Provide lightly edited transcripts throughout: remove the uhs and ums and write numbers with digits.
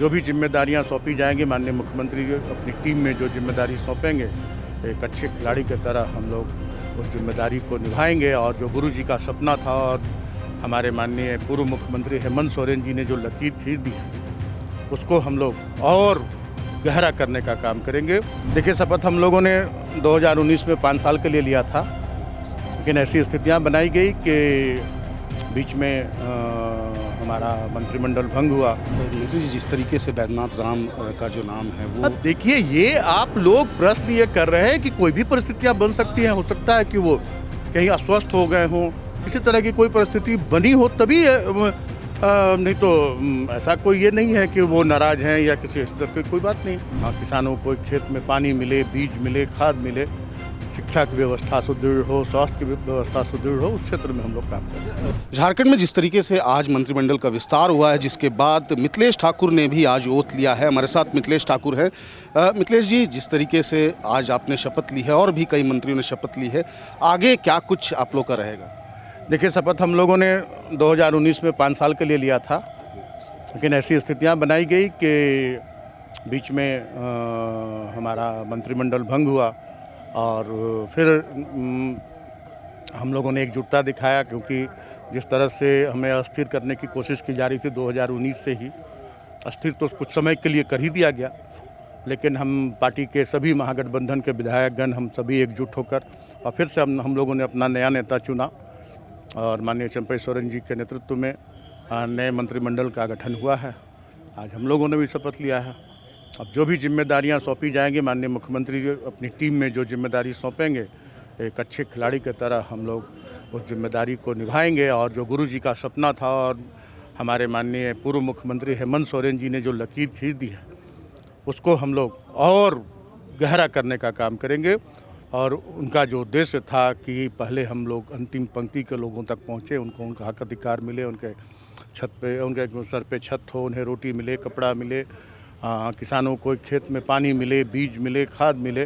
जो भी जिम्मेदारियां सौंपी जाएंगी, माननीय मुख्यमंत्री जो अपनी टीम में जो जिम्मेदारी सौंपेंगे, एक अच्छे खिलाड़ी की तरह हम लोग उस जिम्मेदारी को निभाएंगे। और जो गुरुजी का सपना था और हमारे माननीय पूर्व मुख्यमंत्री हेमंत सोरेन जी ने जो लकीर खींच दी है, उसको हम लोग और गहरा करने का काम करेंगे। देखिए, शपथ हम लोगों ने 2019 में 5 साल के लिए लिया था, लेकिन ऐसी स्थितियां बनाई गई कि बीच में हमारा मंत्रिमंडल भंग हुआ। मंत्री जी, जिस तरीके से बैद्यनाथ राम का जो नाम है वो, अब देखिए, ये आप लोग प्रश्न ये कर रहे हैं कि कोई भी परिस्थितियां बन सकती हैं। हो सकता है कि वो कहीं अस्वस्थ हो गए हों, किसी तरह की कोई परिस्थिति बनी हो तभी नहीं तो ऐसा कोई ये नहीं है कि वो नाराज हैं या किसी इस तरह की कोई बात नहीं। हाँ, किसानों को खेत में पानी मिले, बीज मिले, खाद मिले, शिक्षा की व्यवस्था सुदृढ़ हो, स्वास्थ्य की व्यवस्था सुदृढ़ हो, उस क्षेत्र में हम लोग काम करते हैं। झारखंड में जिस तरीके से आज मंत्रिमंडल का विस्तार हुआ है, जिसके बाद मिथिलेश ठाकुर ने भी आज ओथ लिया है। हमारे साथ मिथिलेश ठाकुर है। मिथिलेश जी, जिस तरीके से आज आपने शपथ ली है और भी कई मंत्रियों ने शपथ ली है, आगे क्या कुछ आप लोग का रहेगा? देखिए, शपथ हम लोगों ने 2019 में 5 साल के लिए लिया था, लेकिन ऐसी स्थितियां बनाई गई कि बीच में हमारा मंत्रिमंडल भंग हुआ और फिर हम लोगों ने एकजुटता दिखाया, क्योंकि जिस तरह से हमें अस्थिर करने की कोशिश की जा रही थी 2019 से ही, अस्थिर तो कुछ समय के लिए कर ही दिया गया, लेकिन हम पार्टी के सभी महागठबंधन के विधायकगण हम सभी एकजुट होकर और फिर से हम लोगों ने अपना नया नेता चुना और माननीय चंपई सोरेन जी के नेतृत्व में नए मंत्रिमंडल का गठन हुआ है। आज हम लोगों ने भी शपथ लिया है। अब जो भी जिम्मेदारियां सौंपी जाएंगी, माननीय मुख्यमंत्री जो अपनी टीम में जो जिम्मेदारी सौंपेंगे, एक अच्छे खिलाड़ी की तरह हम लोग उस जिम्मेदारी को निभाएंगे। और जो गुरुजी का सपना था और हमारे माननीय पूर्व मुख्यमंत्री हेमंत सोरेन जी ने जो लकीर खींच दी है, उसको हम लोग और गहरा करने का काम करेंगे। और उनका जो उद्देश्य था कि पहले हम लोग अंतिम पंक्ति के लोगों तक पहुँचे, उनको उनका हक अधिकार मिले, उनके छत पे, उनके सर पे छत हो, उन्हें रोटी मिले, कपड़ा मिले, किसानों को खेत में पानी मिले, बीज मिले, खाद मिले,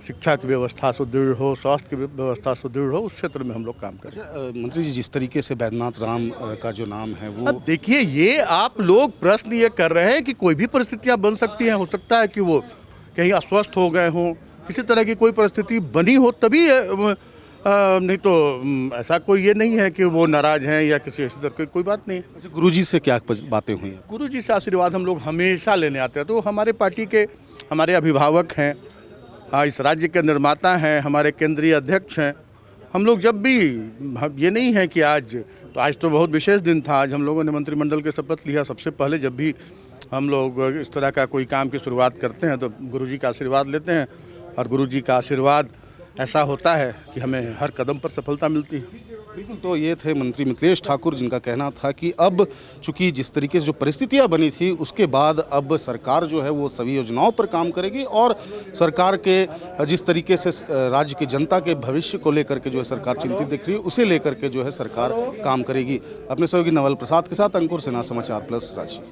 शिक्षा की व्यवस्था सुदृढ़ हो, स्वास्थ्य की व्यवस्था सुदृढ़ हो, उस क्षेत्र में हम लोग काम करें। मंत्री जी, जिस तरीके से बैद्यनाथ राम का जो नाम है वो, अब देखिए, ये आप लोग प्रश्न ये कर रहे हैं कि कोई भी परिस्थितियां बन सकती हैं। हो सकता है कि वो कहीं अस्वस्थ हो गए हों, किसी तरह की कोई परिस्थिति बनी हो तभी नहीं तो ऐसा कोई ये नहीं है कि वो नाराज हैं या किसी इस तरह की कोई बात नहीं। अच्छा, गुरुजी से क्या बातें हुई? गुरुजी से आशीर्वाद हम लोग हमेशा लेने आते हैं। तो हमारे पार्टी के हमारे अभिभावक हैं, इस राज्य के निर्माता हैं, हमारे केंद्रीय अध्यक्ष हैं। हम लोग जब भी, ये नहीं है कि आज तो बहुत विशेष दिन था। आज हम लोगों ने मंत्रिमंडल के शपथ लिया। सबसे पहले जब भी हम लोग इस तरह का कोई काम की शुरुआत करते हैं तो गुरुजी का आशीर्वाद लेते हैं, और गुरुजी का आशीर्वाद ऐसा होता है कि हमें हर कदम पर सफलता मिलती है। बिल्कुल, तो ये थे मंत्री मिथिलेश ठाकुर, जिनका कहना था कि अब चूंकि जिस तरीके से जो परिस्थितियां बनी थी, उसके बाद अब सरकार जो है वो सभी योजनाओं पर काम करेगी और सरकार के जिस तरीके से राज्य की जनता के भविष्य को लेकर के जो है सरकार चिंतित दिख रही है, उसे लेकर के जो है सरकार काम करेगी। अपने सहयोगी नवल प्रसाद के साथ अंकुर सिन्हा, समाचार प्लस, रांची।